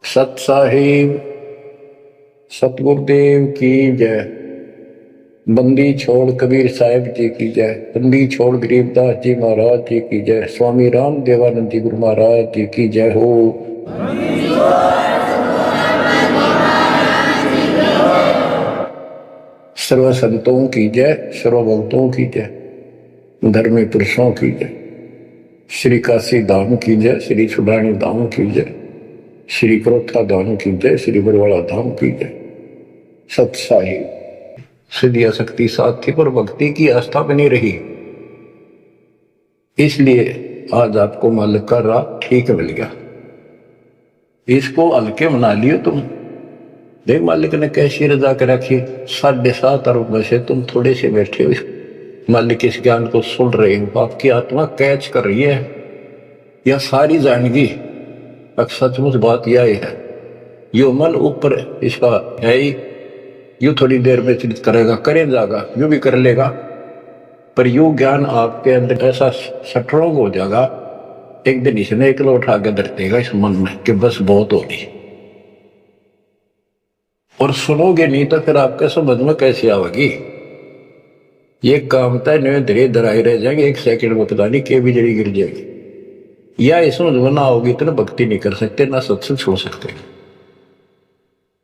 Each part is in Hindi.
सत साहिब सतगुरुदेव की जय। बंदी छोड़ कबीर साहिब जी की जय। बंदी छोड़ गरीबदास जी महाराज जी की जय। स्वामी राम देवानंद जी गुरु महाराज जी की जय हो। सर्व संतों की जय, सर्व भक्तों की जय, धर्मी पुरुषों की जय। श्री काशी धाम की जय, श्री सुडानी धाम की जय, श्री क्रोथा धाम की जय, श्री बरवाड़ा धाम की जय। सत साहिब सिद्धि शक्ति साथ थी पर भक्ति की आस्था बनी रही, इसलिए आज आपको मालिक का राह ठीक मिल गया। इसको हल्के मना लियो तुम। देख मालिक ने कैसी रजा कर रखी। 7.5 अरब में से तुम थोड़े से बैठे हो, मालिक इस ज्ञान को सुन रहे हो, आपकी आत्मा कैच कर रही है, यह सारी जानेगी। अब सचमुच बात यह है, यो मन ऊपर इसका है ही, यू थोड़ी देर में चिंतित करेगा, करे जाएगा, यू भी कर लेगा, पर यू ज्ञान आपके अंदर ऐसा स्ट्रोंग हो जाएगा, एक दिन इसने एक उठा के धर देगा इस मन में कि बस बहुत होगी। और सुनोगे नहीं तो फिर आपके समझ में कैसे आवेगी। ये काम तय धीरे धराई रह जाएंगे, एक सेकंड में पता नहीं के भी जड़ी गिर जाएगी। या इस समझ में ना होगी तो ना भक्ति नहीं कर सकते, ना सत्संग सुन सकते।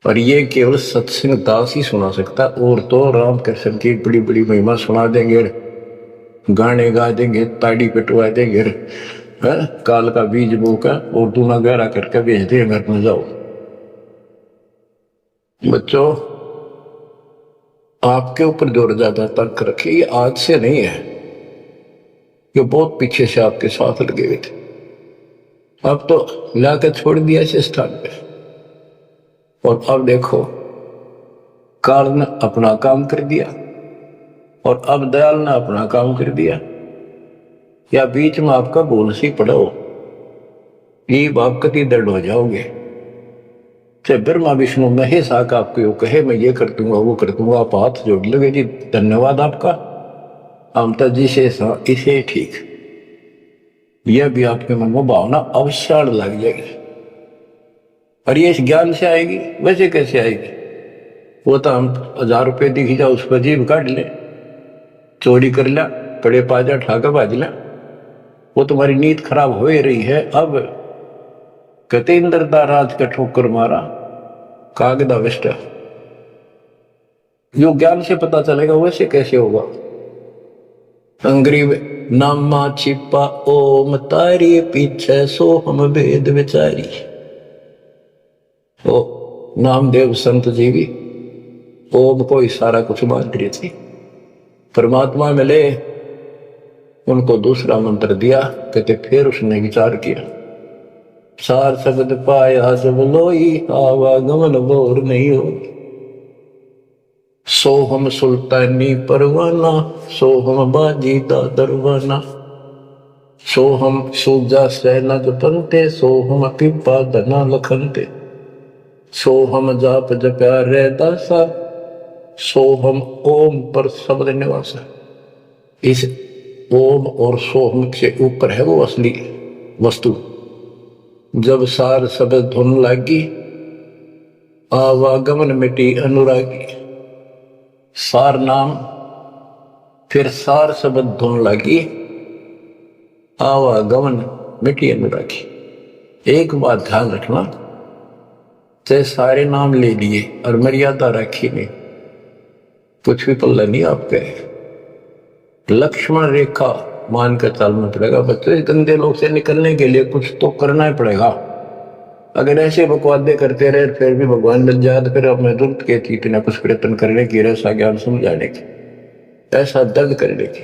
और ये केवल सत्संग दास ही सुना सकता, और तो राम कृष्ण की बड़ी बड़ी महिमा सुना देंगे, गाने गा देंगे, ताड़ी पिटवा देंगे, काल का बीज बोका और दूना गहरा करके भेज देंगे घर में जाओ। बच्चों, आपके ऊपर जोर ज्यादा तर्क रखे, ये आज से नहीं है, ये बहुत पीछे से आपके साथ लगे हुए थे। अब तो लाकर छोड़ दिया इस स्थान पे, और अब देखो काल ने अपना काम कर दिया और अब दयाल ने अपना काम कर दिया। या बीच में आपका बोल सी पड़ो, ये आप कति दर्द हो जाओगे। चाहे ब्रह्मा विष्णु महेश आका आपको कहे मैं ये कर दूंगा वो कर दूंगा, आप हाथ जोड़ लोगे जी धन्यवाद आपका, हम तो जिसे इसे ठीक, यह भी आपके मन में भावना अवश्य लग जाएगी। और ये इस ज्ञान से आएगी, वैसे कैसे आएगी? वो तो हम 1000 रुपये दिखी जाओ उस पर जीव काट ले, चोरी कर लिया, पड़े पाजा ठाकर बाज लिया, वो तुम्हारी नींद खराब हो ही रही है। अब कहते इंद्रदा राज का ठोकर मारा कागदा विष्ट, जो ज्ञान से पता चलेगा वैसे कैसे होगा। अंग्रीब नामा छिपा ओम तारी पीछे सो हम वेद विचारी। ओ नामदेव संत जी भी ओम को इशारा कुछ मान रही थी, परमात्मा मिले उनको दूसरा मंत्र दिया। कहते फिर उसने विचार किया, सार शब्द पाया जब लोई आवागमन बोर नहीं हो। सोहम सुल्तानी परवाना, सोहम बाजी दा दरवाना, सोहम सूजा सेना जपनते, सोहम पिपा धना लखनते, सोहम जाप जप्या रे दासा, सोहम ओम पर शब्द निवासा। इस ओम और सोहम से ऊपर है वो असली वस्तु। जब सार शब्द धुन लागी, आवागमन मिटी अनुरागी। सार नाम फिर सार शब्द धुन लागी, आवागमन मिटी अनुरागी। एक बात ध्यान रखना, चाहे सारे नाम ले लिए और मर्यादा रखी नहीं, कुछ भी पल्ला नहीं आपके। लक्ष्मण रेखा मान कर चलना पड़ेगा। बच्चों, इस गंदे लोग से निकलने के लिए कुछ तो करना ही पड़ेगा। अगर ऐसे बकवादे करते रहे फिर भी भगवान मिल जाए तो फिर अपने दुर्द के चीत ने कुछ प्रयत्न करने की, ऐसा ज्ञान समझाने की, ऐसा दर्द करने की।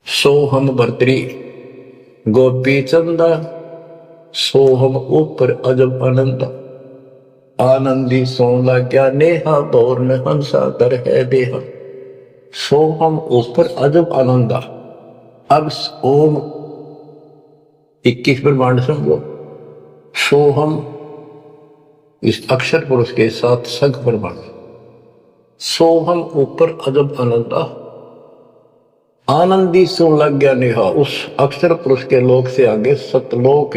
सोहम भर्तरी गोपी चंदा, सोहम ऊपर अजब आनंदा, आनंदी सोला क्या नेहा, दौर में हंसा कर है देहा। सोहम ऊपर अजब आनंदा। अब ओम 21 ब्रह्मांड समझो, सोहम इस अक्षर पुरुष के साथ सग ब्रह्मांड। सोहम ऊपर अजब आनंदा, आनंदी सो लग गया नेहा। उस अक्षर पुरुष के लोक से आगे सतलोक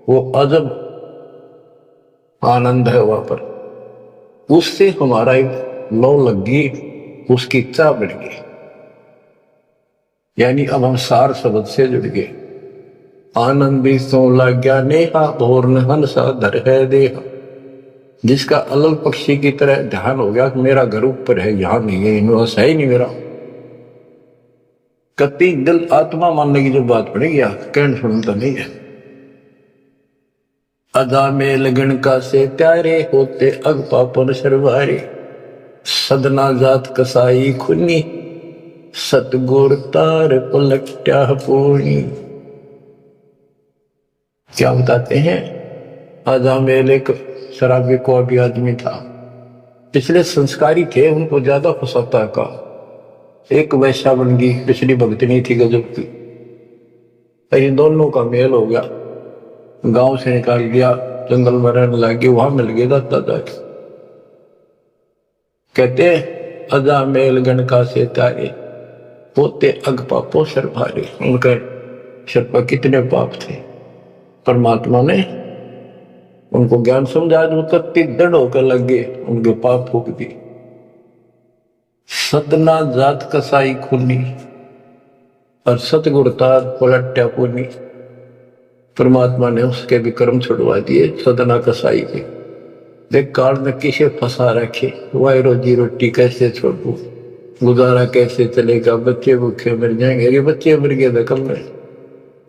वो अजब आनंद है वहां पर। उससे हमारा एक लौ लग गई, उसकी चाह बढ़ गई, यानी अब हम सार शब्द से जुड़ गए। आनंद भी सो लाग्या नेहा, भोर न हंसा धर है देहा। जिसका अलल पक्षी की तरह ध्यान हो गया कि मेरा घर ऊपर है, यहां नहीं है, इनवास है ही नहीं मेरा। कति दिल आत्मा मानने की जो बात पड़ेगी, कहन सुनता नहीं है। अदा में लगन का से प्यारे, होते अग पापन सरवारे। सदना जात कसाई खुनी, सतगुर तार पलट्या पूर्णी। क्या बताते हैं, अदा में एक शराबी को अभी आदमी था, पिछले संस्कारी थे, उनको ज्यादा फसाता का। एक वैश्या बन गई, पिछली भक्तनी थी गजब की। इन दोनों का मेल हो गया, गांव से निकाल दिया, जंगल में रहने लगी, वहां मिल गया दादा जाके। कहते अजा मेल गण का से तारे, होते अग पापो सर भारे। उनके सर पर कितने पाप थे, परमात्मा ने उनको ज्ञान समझा, जो कत्ती दृढ़ होकर लग गए, उनके पाप फूक दी। सदना जात कसाई खुनी, और सतगुरता पलट्या पुनी। परमात्मा ने उसके भी कर्म छुड़वा दिए, सदना कसाई के। देख काल में किसे फंसा रखे, वाई रोजी रोटी कैसे छोड़ू, गुजारा कैसे चलेगा, बच्चे भूखे मर जाएंगे। ये बच्चे मर गए थे कल में,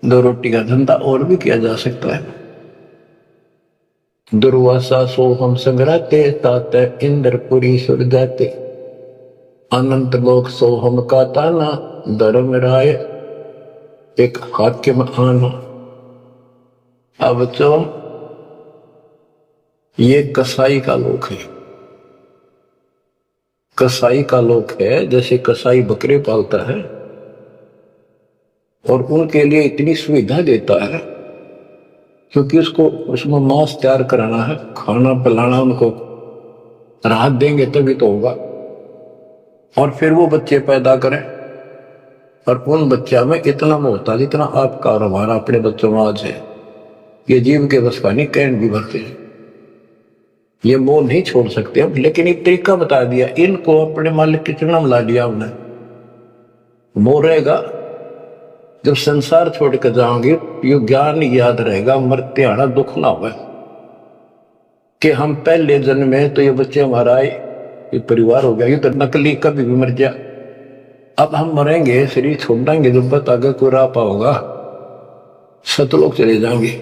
2 रोटी का धंधा और भी किया जा सकता है। दुर्वासा सो हम संग्राते, ताते इंद्रपुरी सुर जाते। अनंत लोक सो हम का ताना, धर्म राय एक हाकिम आना। अब तो ये कसाई का लोक है, कसाई का लोक है। जैसे कसाई बकरे पालता है और उनके लिए इतनी सुविधा देता है, क्योंकि उसको उसमें मांस तैयार कराना है, खाना पिलाना, उनको राहत देंगे तभी तो होगा। और फिर वो बच्चे पैदा करें, और उन बच्चा में इतना मोहताज, जितना आपका और हमारा अपने बच्चों में आज है, ये जीव के बस का नहीं, कैन भी भरते हैं। ये मोह नहीं छोड़ सकते हम, लेकिन एक तरीका बता दिया, इनको अपने मालिक के चरणों में ला लिया हमने। मोह रहेगा, जब संसार छोड़ कर जाओगे, ये ज्ञान याद रहेगा, मरते आना दुख ना हो कि हम पहले जन्म में तो ये बच्चे हमारा आए, ये परिवार हो गया, ये तो नकली, कभी भी मर जा। अब हम मरेंगे, शरीर छोड़ देंगे, जब तक आगे कोई राह पाओगा, सतलोक चले जाएंगे,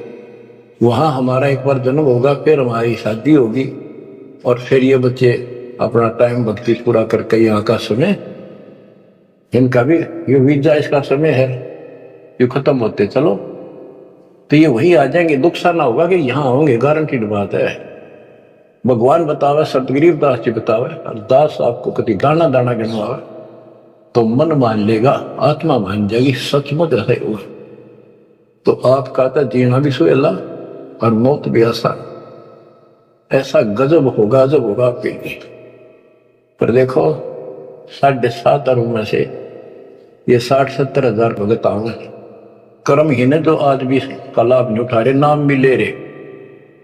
वहां हमारा एक बार जन्म होगा, फिर हमारी शादी होगी, और फिर ये बच्चे अपना टाइम भक्ति पूरा करके यहाँ का समय, इनका भी ये वीजा इसका समय है, ये खत्म होते चलो तो ये वही आ जाएंगे। दुख सा ना होगा कि यहाँ होंगे, गारंटीड बात है। भगवान बतावे, सतगरीब दास जी बतावे, दास आपको कभी गाना दाना गिनवावे तो मन मान लेगा, आत्मा मान जाएगी, सचमुच ऐसा ही होगा। तो आपका तो जीना भी सुहेला और मौत भी आसान। ऐसा गजब होगा, अजब होगा आपके लिए। पर देखो 7.5 अरब में से ये 60-70 हजार भगत आऊंगे, कर्म ही ने जो आज भी का लाभ नहीं उठा रहे, नाम भी ले रहे,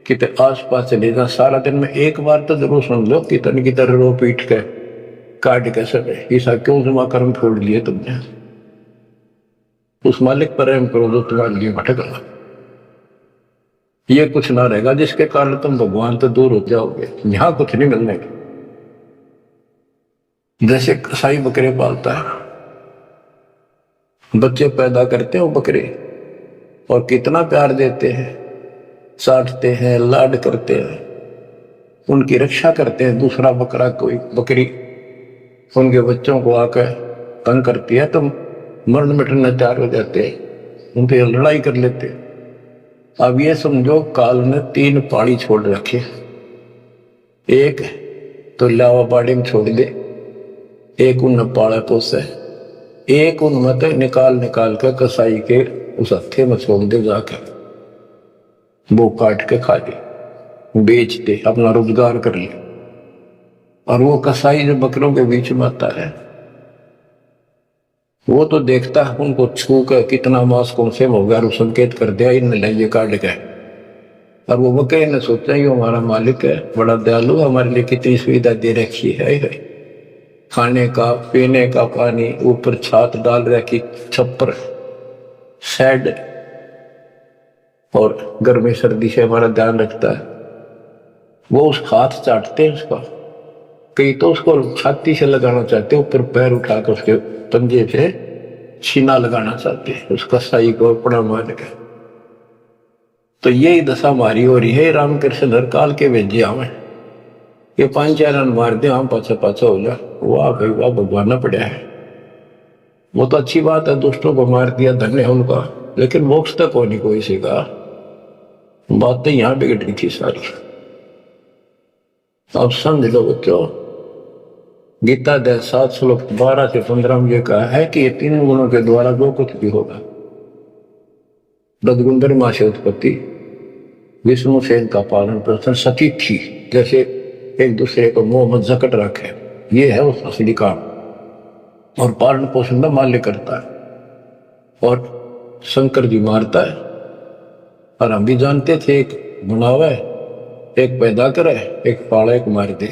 कितने आस पास चले जा, सारा दिन में एक बार तो जरूर सुन लो कितन की तरह रो पीट के काट के सब ऐसा क्यों जमा कर्म छोड़ लिए तुमने। उस मालिक पर रहम करो जो तुम्हारे लिए भटक रहा। ये कुछ ना रहेगा जिसके कारण तुम भगवान तो दूर हो जाओगे, यहां कुछ नहीं मिलने का। जैसे कसाई बकरे पालता है, बच्चे पैदा करते हैं वो बकरे, और कितना प्यार देते हैं, चाटते हैं, लाड करते हैं, उनकी रक्षा करते हैं। दूसरा बकरा कोई बकरी उनके बच्चों को आकर तंग करती है तो मरण मिटने तैयार हो जाते हैं, उनसे लड़ाई कर लेते हैं। अब ये समझो काल ने 3 पाड़ी छोड़ रखे, एक तो लावा बाड़ी में छोड़ दे, एक उन पाड़ा पोसे, एक उनमें तो निकाल कर कसाई के उस हत्थे में छोड़ दे, जाकर वो काट के खा ले, बेच दे, अपना रोजगार कर ले। और वो कसाई जो बकरों के बीच में आता है, वो तो देखता है उनको छू कर कितना मांस कौन से हो गया, और संकेत कर दिया इन लाइए काट के और वो वकील ने सोचा ये हमारा मालिक है, बड़ा दयालु, हमारे लिए कितनी सुविधा दे रखी है। खाने का, पीने का पानी, ऊपर छत डाल रखी, छप्पर, शेड, और गर्मी सर्दी से हमारा ध्यान रखता है। वो उस हाथ चाटते हैं उसका, कई तो उसको छाती से लगाना चाहते, ऊपर पैर उठाकर उसके पंजे से छीना लगाना चाहते हैं, उसका साई को अपना मान के। तो यही दशा हमारी हो रही है। रामकृष्ण हर काल के भेजे हमें, ये 5-4 रन मार दे, हम पाछा पाछा हो जा, वाह भाई वाह, भगवान ना पड़ा है। वो तो अच्छी बात है, दुष्टों को मार दिया, धन्य है उनका, लेकिन मोक्ष तक होनी कोई सी का बातें यहां बिगड़ रही थी सारी। अब समझ लो बच्चों, गीता अध्याय 7 श्लोक 12 से 15 में ये कहा है कि ये 3 गुणों के द्वारा जो कुछ भी होगा, रजगुंदर मां से उत्पत्ति, विष्णु से इनका पालन पोषण, सती थी, जैसे एक दूसरे को मोह मत जकट रखे, ये है उस असली काम। और पालन पोषण का माल्य करता है, और शंकर जी मारता है। और हम भी जानते थे, एक बनावा है, एक पैदा करे, एक पाला, एक मार दे,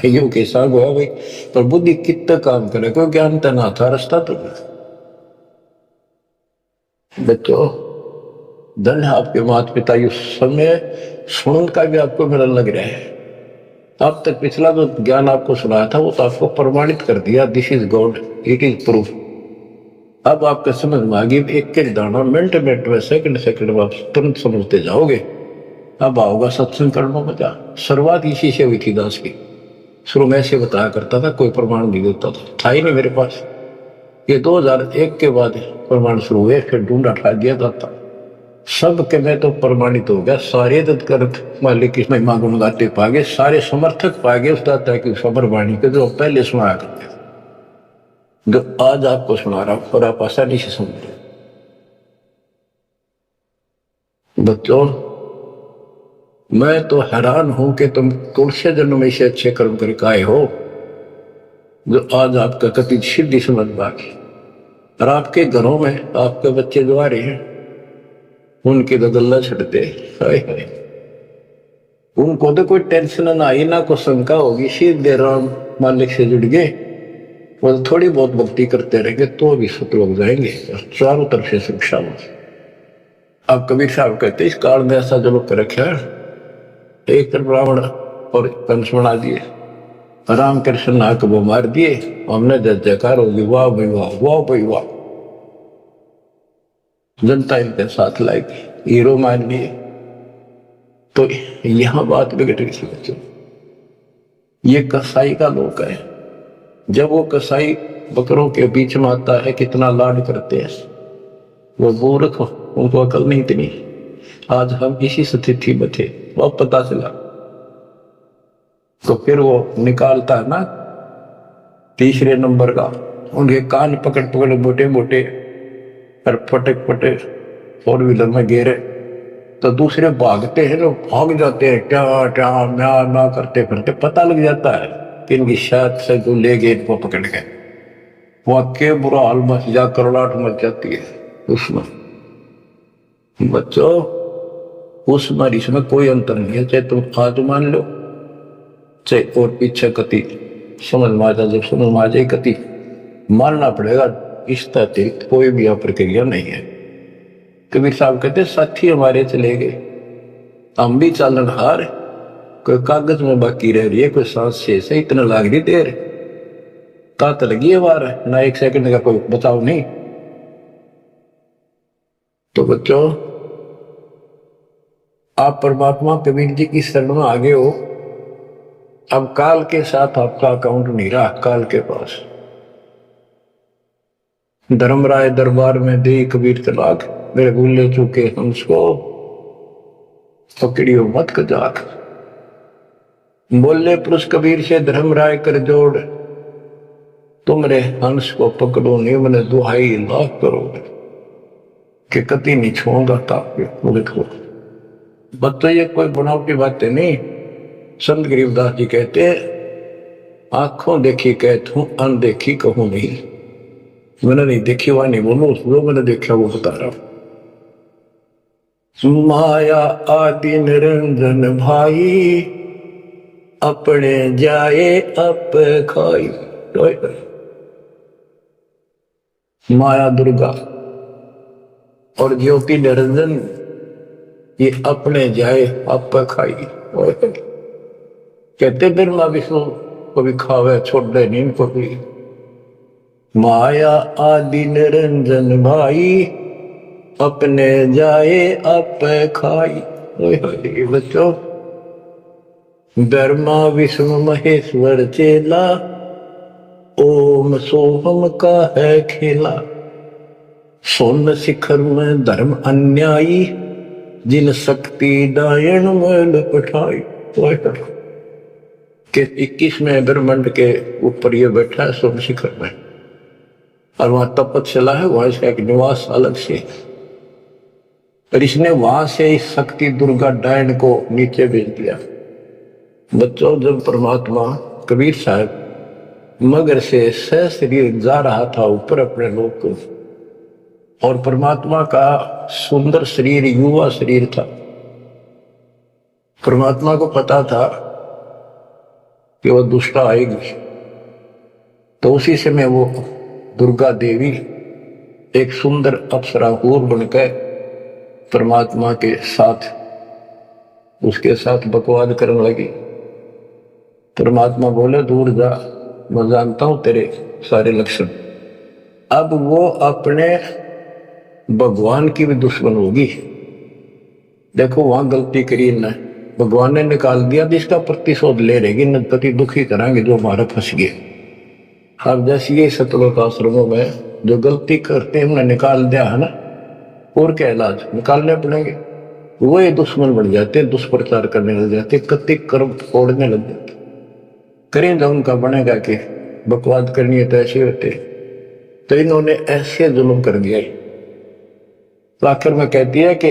यो कैसा हुआ भाई। पर बुद्धि कितना काम करे, कोई ज्ञान तो ना था, रास्ता तो बच्चों धन है आपके माता पिता, ये समय सुनने का भी आपको मेरा लग रहा है। अब तक पिछला जो ज्ञान आपको सुनाया था वो तो आपको प्रमाणित कर दिया, this is God, it is proof. अब आपके समझ में आ गई, एक एक दाना मिनट मिनट में, सेकंड सेकंड में आप तुरंत समझते जाओगे। अब आओगा सत्संग करने में क्या, शुरुआत इसी से हुई थी दास की। शुरू में ऐसे बताया करता था, कोई प्रमाण नहीं देता था ही नहीं मेरे पास। ये 2001 के बाद प्रमाण शुरू हुए, फिर ढूंढा ठा दिया जाता सब के, मैं तो प्रमाणित हो गया। सारे तत्कर्त मालिक की महिमा गुण गाते पागे, सारे समर्थक पागे उस दाता की सबर वाणी के, जो पहले सुनाया करते थे, जो आज आपको सुना रहा हूं, और आप आसानी से समझ रहे। बच्चों मैं तो हैरान हूं कि तुम तुलसी जन्म में से अच्छे कर्म करके आए हो, जो आज आपका कति सिद्धि समझ बाकी। और आपके घरों में आपके बच्चे जो आ रहे हैं, उनके तो गल्ला छड़ते, उनको तो कोई टेंशन ना आई, ना कोई शंका होगी, सीधे राम मालिक से जुड़ गए, वो तो थोड़ी बहुत भक्ति करते रहेंगे तो भी शत्रु हो जाएंगे, चारों तरफ से शिक्षा हो। अब कबीर साहब कहते इस काल में ऐसा जो लोग रखा, एक ब्राह्मण और कंस बना दिए, रामकृष्ण नाक वो मार दिए, हमने जय जयकार होगी, वाह भाई वाह, वाह भाई वाह, जनता इनके साथ लाएगी, हीरो मान लिए। तो यहां बात बिगड़ रही थी बच्चों। ये कसाई का लोक है, जब वो कसाई बकरों के बीच में आता है, कितना लाड करते हैं, वो मूर्ख, उनको अकल नहीं इतनी। आज हम इसी स्थिति में थे, वो पता चला तो फिर वो निकालता है ना तीसरे नंबर का, उनके कान पकड़ पकड़ मोटे मोटे और फटक फटे 4 व्हीलर में घेरे, तो दूसरे भागते हैं, लोग भाग जाते हैं, क्या क्या म्या म्या करते फिरते, पता लग जाता है कि इनकी शायद से जो ले गए इनको पकड़ गए। वाक्य बुरा हाल मच जा, करलाट मच जाती है उसमें। बच्चों उसमें इसमें कोई अंतर नहीं है, चाहे तुम आज मान लो चाहे और पीछे कति समझ में आ जाए, जब समझ में आ जाए कति मानना पड़ेगा, इस अतिरिक्त कोई भी प्रक्रिया नहीं है। कबीर साहब कहते साथी हमारे चले गए, हम भी चालन हार, कोई कागज में बाकी रह रही है, कोई सांस से इतना लाग रही देर, तात लगी है बार, ना 1 सेकंड का कोई बचाव नहीं। तो बच्चों आप परमात्मा कबीर जी की शरण में आगे हो, अब काल के साथ आपका अकाउंट नहीं रहा, काल के पास। धर्मराय दरबार में दे कबीर तलाक, मेरे भूले चुके हमको पकड़ियो मत कजाक। बोले पुरुष कबीर से धर्मराय कर जोड़, तुमरे हंस को पकड़ो नहीं, मैंने दुहाई लाख करोड़ कि कति नहीं छोड़ूंगा ताकि लिखो। बच्चों ये कोई बनावटी बातें नहीं। संत गरीबदास जी कहते आंखों देखी कहत हूं, अनदेखी कहूं नहीं। मैंने नहीं देखी हुआ नहीं बोलो, जो मैंने देखा वो बता रहा हूं। माया आदि निरंजन भाई, अपने जाए अप खाई। माया दुर्गा और ज्योति निरंजन ये अपने जाए अप खाई। कहते ब्रह्मा विष्णु को भी खावे छोड़ दे नींद को भी। माया आदि निरंजन भाई, अपने जाए अप खाई। बच्चों, ब्रह्मा विष्णु महेश्वर चेला, ओम सोहम का है खेला। सोन शिखर में धर्म अन्यायी, जिन शक्ति डायन मैल पठाई। के 21वें ब्रह्मांड के ऊपर ये बैठा है सोन शिखर में, और वहां तपस्या है, वहां इसका एक निवास अलग से। और इसने वहां से इस शक्ति दुर्गा डायन को नीचे भेज दिया। बच्चों, जब परमात्मा कबीर साहब मगर से सशरीर जा रहा था ऊपर अपने लोक को, और परमात्मा का सुंदर शरीर युवा शरीर था। परमात्मा को पता था कि वह दुष्टा आएगी, तो उसी समय वो दुर्गा देवी एक सुंदर अप्सरा हूर बनकर परमात्मा के साथ उसके साथ बकवाद करने लगी। परमात्मा बोले, दूर जा, मैं जानता हूं तेरे सारे लक्षण। अब वो अपने भगवान की भी दुश्मन होगी। देखो वहां गलती करी न, भगवान ने निकाल दिया, इसका प्रतिशोध ले रहेगी, नरपति दुखी कराएंगे जो हमारा फंस गए। अब जैसे ये सतलोक आश्रमों में जो गलती करते हैं हमने निकाल दिया है ना, और क्या इलाज निकालने पड़ेंगे। वो ये दुश्मन बढ़ जाते, दुष्प्रचार करने लग जाते, कति कर्म फोड़ने लग जाते। करें जो उनका बनेगा कि बकवाद करनी है तो ऐसे होते। तो इन्होंने ऐसे जुल्म कर दिया। तो आखिर में कहती है कि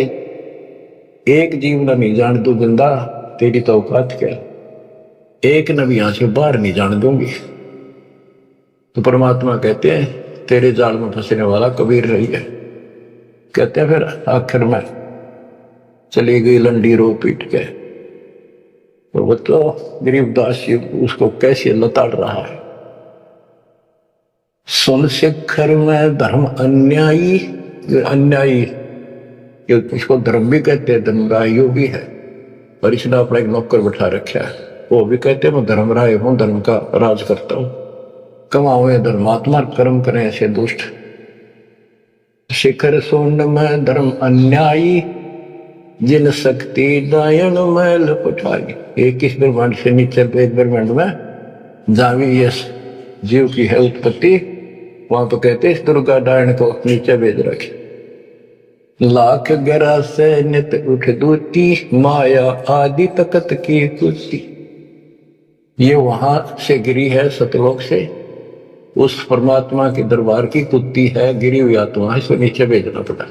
एक जीव न नहीं जान दू जिंदा, तेरी तो औकात क्या, एक न भी यहां से बाहर नहीं जान दूंगी। तो परमात्मा कहते हैं तेरे जाल में फंसने वाला कबीर रही है। कहते हैं फिर आखिर में चली गई लंडी रो पीट के। तो वो तो गरीबदास जी उसको कैसे लताड़ रहा है। सुन शिखर में धर्म अन्यायी, अन्यायी इसको धर्म भी कहते हैं, धर्मराय भी है। और इसने अपना एक नौकर बैठा रखा है, वो भी कहते हैं मैं धर्मराय हूं, धर्म का राज करता हूं। कमाओ धर्मात्मा, कर्म करें ऐसे दुष्ट। शिखर सोन में धर्म अन्यायी, जिन शक्ति दायन मैल पठाई। 21 ब्रह्मांड से नीचे एक ब्रह्मांड में जावी ये जीव की है उत्पत्ति, वहां तो कहते इस दुर्गा डायन को नीचे भेज रखे। लाख गरा से नित उठ दूती, माया आदि तकत की कुर्सी। ये वहां से गिरी है सतलोक से, उस परमात्मा के दरबार की कुत्ती है, गिरी हुई आत्मा, इसको नीचे भेजना पड़ा।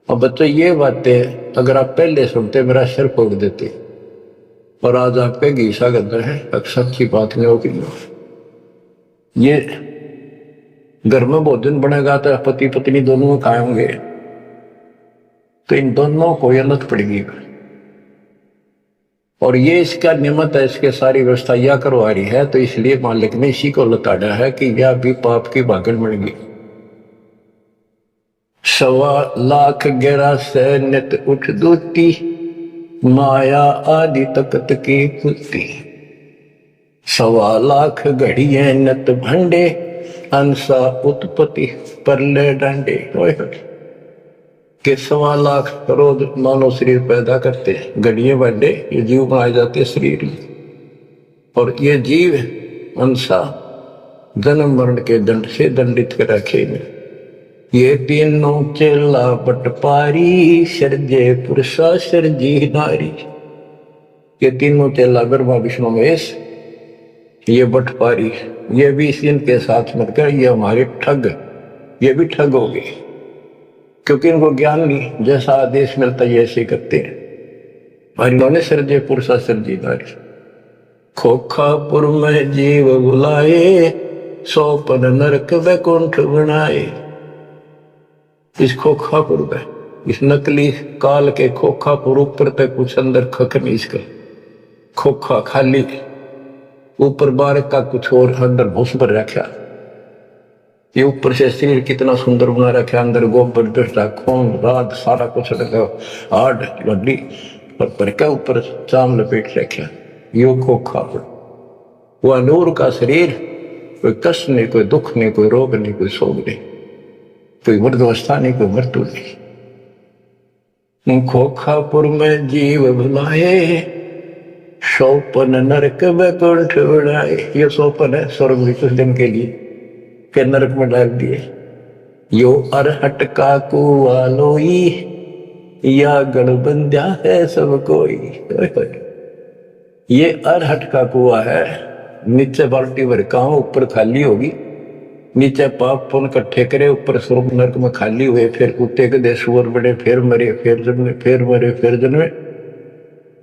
और बच्चों ये बातें अगर आप पहले सुनते मेरा सिर फोड़ देते, और आज आपके घीसा गद्दा है अक्सर की बात नहीं होगी। ये घर में भोजन बनेगा तो पति पत्नी दोनों खाएंगे, तो इन दोनों को ये लत पड़ेगी। और ये इसका नियमत है, इसके सारी व्यवस्था यह करवा रही है, तो इसलिए मालिक ने इसी को लताड़ा है कि यह भी पाप की भागन बन गई। 1.25 लाख गहरा से नित उठ दूती, माया आदि तकत की कुत्ती। 1.25 लाख घड़िए नत भंडे, अंसा उत्पत्ति परले डंडे। के 1.25 लाख रोज मानव शरीर पैदा करते, घड़िए भंडे ये जीव बनाए जाते शरीर। और ये जीव अंसा जन्म मरण के दंड से दंडित कर रखे। ये तीनों चेला पटपारी, सर्जे पुरुषा सर्जी नारी। ये तीनों चेला ब्रह्मा विष्णु महेश, ये बटपारी, ये भी इनके साथ मिलकर ये हमारे ठग, ये भी ठग हो गए, क्योंकि इनको ज्ञान नहीं, जैसा आदेश मिलता है ऐसे करते हैं। और इन्होंने सर्जे पुरुषा सर्जी नारी। खोखापुर में जीव बुलाए, सोपन नरक वैकुंठ बनाए। इस खोखापुर में इस नकली काल के खोखा पर ऊपर तक कुछ अंदर खक नहीं, इसका खोखा खाली, ऊपर बारक का कुछ और अंदर भूस भर रखा। ये ऊपर से शरीर कितना सुंदर बना रखा, अंदर गोबर डस्टा खून रात सारा कुछ रखा, हाड हड्डी पर क्या ऊपर चाम लपेट रखा। यो खोखा वह नूर का शरीर, कोई कष्ट नहीं, कोई दुख नहीं, कोई रोग नहीं, कोई शोक नहीं, कोई वृद्धावस्था नहीं, कोई मृत्यु नहीं। खोखापुर में जीव भुलाए, सोपन नरक वैकुंठ उड़ाए। ये सोपन है स्वर्ग में कुछ दिन के लिए, फिर नरक में डाल दिए। यो अरहट का कुआ लोई, या गणबंध्या है सब कोई। ये अरहट का कुआ है, नीचे बाल्टी भर का, ऊपर खाली होगी, नीचे पाप पुण्य इकट्ठे करे, ऊपर स्वर्ग नरक में खाली हुए, फिर कुत्ते के दे सुअर बड़े, फिर मरे, फिर जन्मे, फिर मरे, फिर जन्मे।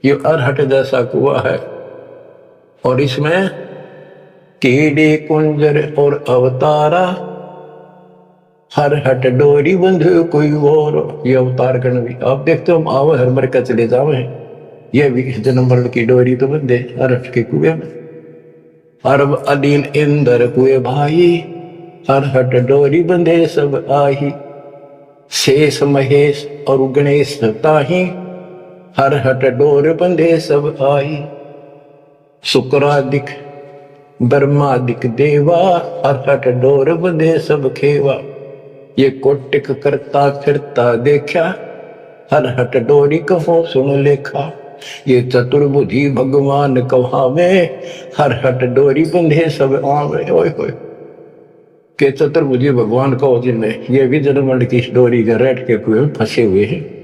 ये अरहट जैसा कुआ है। और इसमें कीड़े कुंजर और अवतारा, हर हट डोरी बंधु कोई और। ये अवतार गण भी आप देखते हो, हम आवे हर मर का चले जावे, ये भी जन्म मरण की डोरी तो बंधे अरहट के कुएं में। अरब अनिल इंद्र कुए भाई, हर हट डोरी बंधे सब आही। शेष महेश और गणेश ताही, हर हट डोर बंधे सब आई। शुक्रादिक ब्रह्मादिक देवा, हर हट डोर बंधे सब खेवा। ये कोटिक करता फिरता देखा, हर हट डोरी कहो सुन लेखा। ये चतुर्भुजी भगवान कहावे, हर हट डोरी बंधे सब आवे। ओए होए के चतुर्भुजी भगवान कहो जिन्हें, ये भी जन्म की डोरी के रेट के कुएं में फंसे हुए हैं।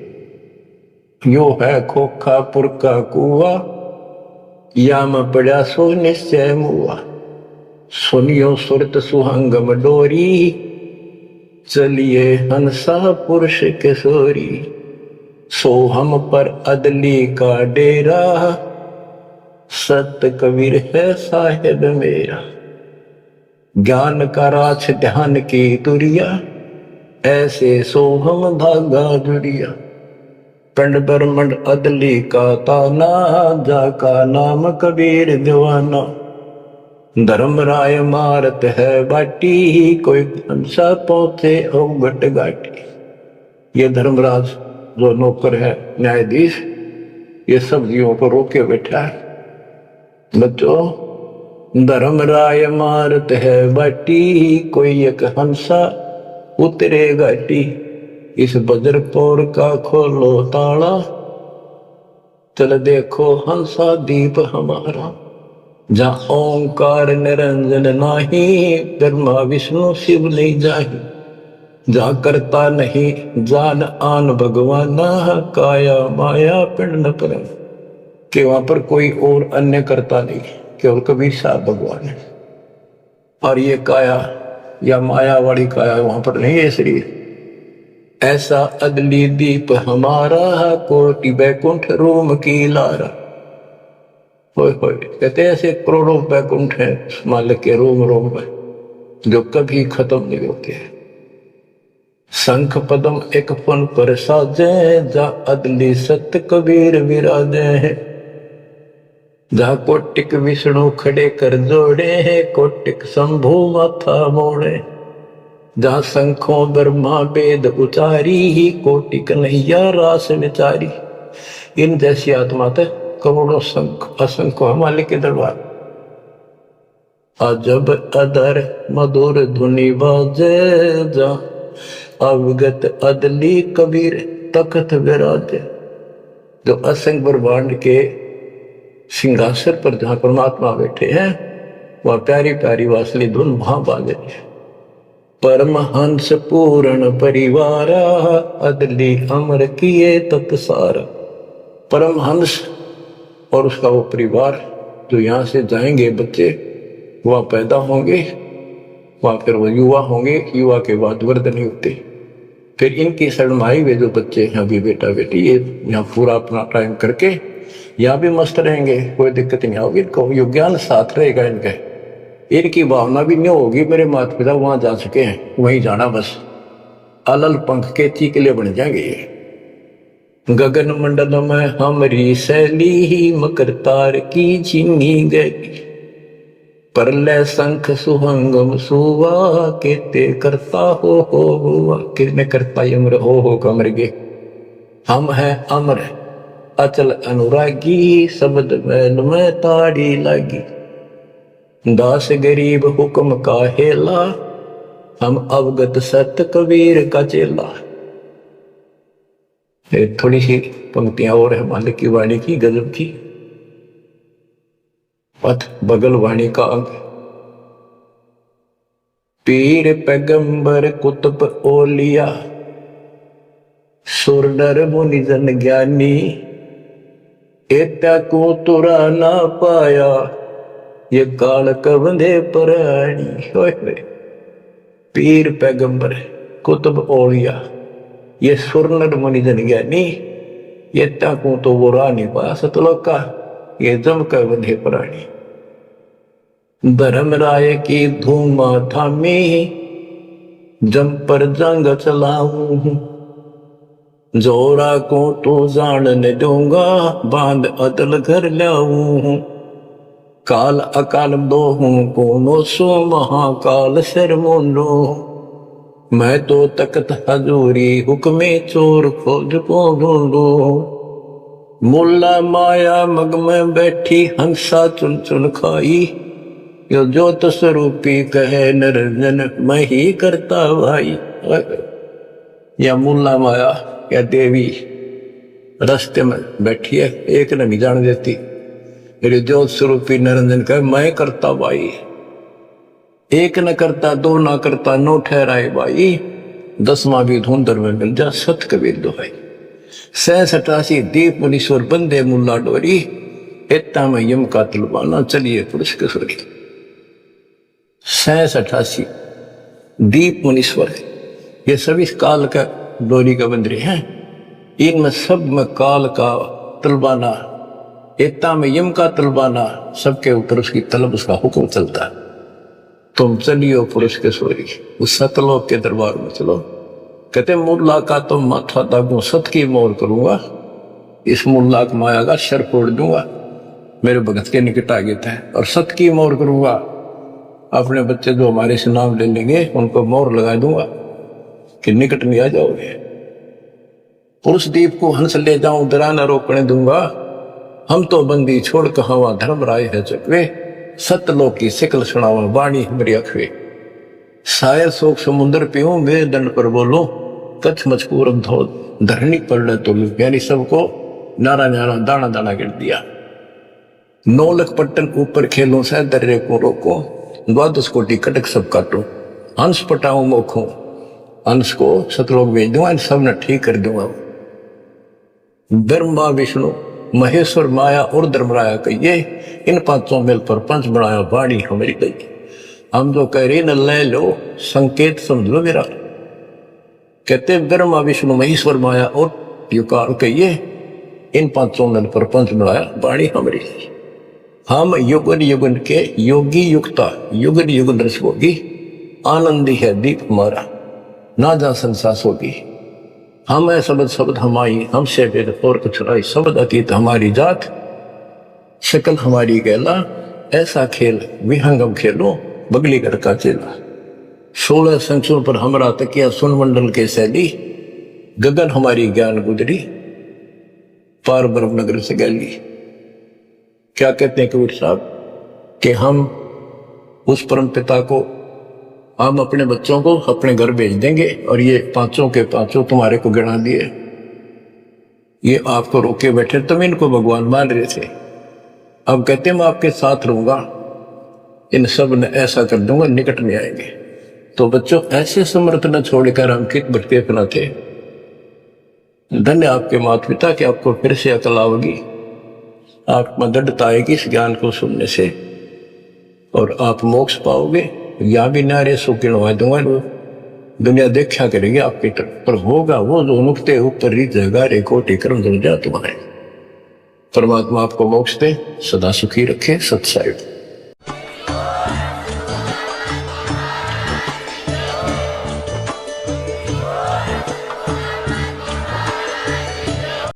यो है खोखापुर का कुआ, याम पड़ा सो निश्चय मुआ। सुनियो सुरत सुहंगम डोरी, चलिए हंसा पुरुष किशोरी। सोहम पर अदली का डेरा, सत कबीर है साहेब मेरा। ज्ञान का राछ ध्यान की तुरिया, ऐसे सोहम धागा जुड़िया। पिंड ब्रह्मंड अदली का ताना, जाका नाम कबीर दीवाना। धर्म राय मारत है बाटी, कोई हंसा पहुंचे अवगट घाटी। ये धर्मराज जो नौकर है न्यायाधीश, ये सब्जियों को रोके बैठा है। बच्चों, धर्म राय मारत है बाटी, कोई एक हंसा उतरे घाटी। इस बज्रपुर का खोलो ताला, चल देखो हंसा दीप हमारा। जहाँ ओंकार निरंजन नाही, ब्रह्मा विष्णु शिव नहीं जाही। जहाँ करता नहीं जान आन भगवाना, काया माया पिंड न परम। कि वहां पर कोई और अन्य करता नहीं, केवल कबीर साहब भगवान है। और ये काया या माया वाली काया वहां पर नहीं है शरीर। ऐसा अदली दीप हमारा, कोटि बैकुंठ रोम की लारा। होय होय कहते ऐसे करोड़ों बैकुंठ है मालिक के रोम रोम में, जो कभी खत्म नहीं होते हैं। शंख पदम एक फन पर साजे, जा अदली सत्य कबीर विराजे है। जहाँ कोटिक विष्णु खड़े कर जोड़े हैं, कोटिक शंभु माथा मोड़े। जहाँ शंखों ब्रह्मा वेद उचारी, कोटिक नैया रास विचारी। इन जैसी आत्मा थे करोड़ों शंख असंख्य मालिक के दरबार। अजब अदर मधुर धुनि बाजे, जा अवगत अदली कबीर तख्त विराजे। जो असंख्य ब्रह्मांड के सिंहासन पर जहां परमात्मा बैठे हैं, वह प्यारी प्यारी वासली धुन वहां बाजे। परमहंस पूर्ण परिवारा, अदली अमर किए तत्सारा। परमहंस और उसका वो परिवार जो यहाँ से जाएंगे बच्चे, वह पैदा होंगे, वह फिर वो युवा होंगे, युवा के बाद वृद्ध नहीं होते। फिर इनकी शरणमाई वे जो बच्चे हैं अभी बेटा बेटी, ये यहाँ पूरा अपना टाइम करके यहाँ भी मस्त रहेंगे, कोई दिक्कत नहीं होगी इनको। यो ज्ञान साथ रहेगा इनके, इनकी भावना भी नहीं होगी मेरे माता पिता वहां जा चुके हैं, वहीं जाना बस। अलल पंख के चीकले बन जाएंगे ये। गगन मंडल में हमरी सैली ही मकर तार की चीनी गई, परलय शंख सुहंगम सुवा केते करता हो हुआ, किसने करता अमर हो कमर गे। हम हैं अमर अचल अनुरागी, शब्द मैल में ताड़ी लागी, दास गरीब हुक्म का हेला, हम अवगत सत कबीर का चेला। थोड़ी सी पंक्तियां और है मालिक की वाणी की, गजब की। पथ बगल वाणी का अंग, पीर पैगंबर कुतुब ओलिया, सुर नर मुनि जन ज्ञानी, एत्या को तुरा ना पाया, ये काल कबंधे प्राणी। पीर पैगंबर कुतुब ओलिया, ये सुर नर मुनि जन ज्ञानी, ये ताकू तो वो रा नहीं पाया सतलोक का, ये जम का बंधे प्राणी। धर्मराय की धूमा थामी, जम पर जंग चलाऊं, जोरा को तो जानने दूंगा, बांध अदल घर लाऊं, काल अकाल दोहूं कोनो सो, महाकाल सिर मुंडो, मैं तो तकत हजूरी हुक्मे चोर खोज को ढूंढो, मुल्ला माया मग में बैठी हंसा चुन चुन खाई, यो ज्योत स्वरूपी कहे निरंजन मैं ही करता भाई। या मुल्ला माया या देवी रास्ते में बैठी है, एक ने नहीं जान देती, मेरे ज्योत स्वरूपी निरंजन कहे मैं करता भाई, एक न करता दो ना करता नो ठहराए भाई, 10वां भी धुंधर में मिल जा सत कबीर दोहाई। 87 दीप मुनीश्वर बंदे मुल्ला डोरी, इतना में यम का तलवाना चलिए पुरुष किशोरी। 87 दीप मुनीश्वर है, ये सभी काल का डोरी का बंदरे हैं, इनमें सब में काल का तलवाना, इतना में यम का तलवाना, सबके ऊपर उसकी तलब उसका हुक्म चलता है। तुम चलियो पुरुष के सोरी, उस सतलोक के दरबार में चलो। कहते मुल्ला का तो माथा दागू सत की मोर करूंगा, इस मुल्ला की माया का शर फोड़ दूंगा, मेरे भगत के निकट आ गए थे, और सत की मोर करूंगा, अपने बच्चे जो हमारे से नाम ले लेंगे उनको मोर लगा दूंगा कि निकट नहीं आ जाओगे। पुरुष दीप को हंस ले जाऊं दरा न रोकने दूंगा, हम तो बंदी छोड़ कहावा धर्म राय है चकवे, सतलोक की सिकल सुनावा वाणी हमारी अखवे, शायद शोक समुद्र पीऊं मेरे दंड पर बोलो, कच्छ मचकूर धो धरनी पर तो यानी सबको नारा नारा दाना दाना गिर दिया। 9 लख पट्टन ऊपर खेलों से दर्रे को रोको, 12 कोटि कटक सब काटो, हंस पटाऊं मोखो, हंस को सतलोक भेज दूंगा, इन सब ने ठीक कर दूंगा। ब्रह्मा विष्णु महेश्वर माया और धर्मराया कहिए, इन 5 मिल पर पंच बनाया वाणी हमारी गई, हम जो कह रहे न ले लो संकेत समझ लो मेरा। कहते ब्रह्मा विष्णु महेश्वर माया और युकाल कहिए, इन 5 मिल पर पंच बनाया वाणी हमारी। हम युगन युगन के योगी युक्ता, युगन युगन रस होगी, आनंदी है दीप हमारा, ना जा संसास होगी। हम है शब्द शब्द हमारी, हमसे वेद और कुछ राय, शब्द अतीत हमारी जात, शकल हमारी गैला, ऐसा खेल विहंगम खेलो बगली घर का चेला। 16 संचों पर हमरा तकिया सुन मंडल के सैली, गगन हमारी ज्ञान गुजरी, पार ब्रह्म नगर से गैली। क्या कहते हैं कबीर साहब कि हम उस परम पिता को, हम अपने बच्चों को अपने घर भेज देंगे, और ये 5 के 5 तुम्हारे को गिना दिए, ये आपको रोके बैठे, तुम इनको भगवान मान रहे थे, अब कहते मैं आपके साथ रहूंगा, इन सब ने ऐसा कर दूंगा निकट नहीं आएंगे। तो बच्चों ऐसे समर्थ न छोड़कर हम कित भटके अपना थे। धन्य आपके माता पिता कि आपको फिर से अकल आओगी, आत्मा दृढ़ता आएगी इस ज्ञान को सुनने से, और आप मोक्ष पाओगे। या भी नारे सो किणवा दूंगा, दुनिया देखा करेगी आपके पर होगा वो जो नुकते ऊपर रीत जगा रे कोटि कर्म दुर्जा तुम्हारे। परमात्मा आपको मोक्ष दे, सदा सुखी रखे। सत्साहिब।